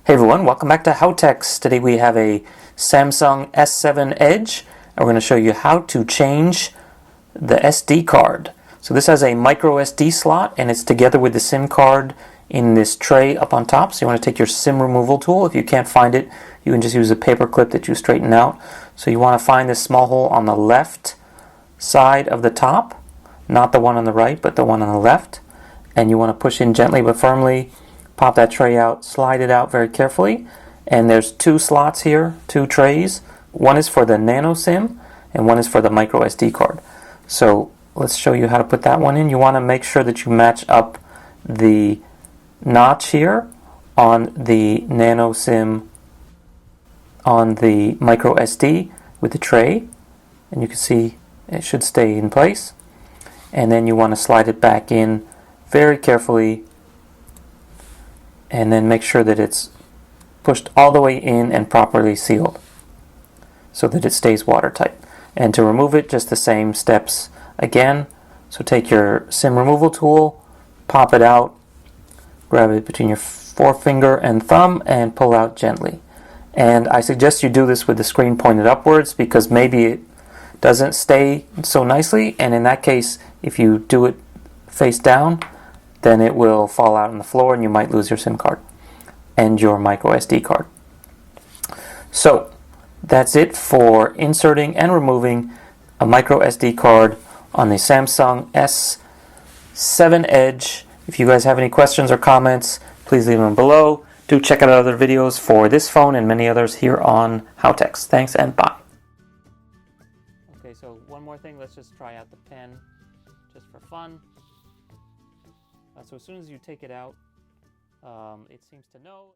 Hey everyone, welcome back to HowTechs. Today we have a Samsung S7 Edge, and we're going to show you how to change the SD card. So this has a microSD slot, and it's together with the SIM card in this tray up on top. So you want to take your SIM removal tool. If you can't find it, you can just use a paper clip that you straighten out. So you want to find this small hole on the left side of the top, not the one on the right, but the one on the left. And you want to push in gently but firmly. Pop that tray out, slide it out very carefully, and there's two slots here, two trays. One is for the nano SIM, and one is for the micro SD card. So let's show you how to put that one in. You want to make sure that you match up the notch here on the nano SIM on the micro SD with the tray, and you can see it should stay in place. And then you want to slide it back in very carefully, and then make sure that it's pushed all the way in and properly sealed so that it stays watertight. And to remove it, just the same steps again. So take your SIM removal tool, pop it out, grab it between your forefinger and thumb, and pull out gently. And I suggest you do this with the screen pointed upwards, because maybe it doesn't stay so nicely, and in that case, if you do it face down, then it will fall out on the floor and you might lose your SIM card and your micro SD card. So that's it for inserting and removing a micro SD card on the Samsung S7 Edge. If you guys have any questions or comments, please leave them below. Do check out other videos for this phone and many others here on HowTechs. Thanks and bye. Okay, so one more thing, let's just try out the pen just for fun. So as soon as you take it out, it seems to know.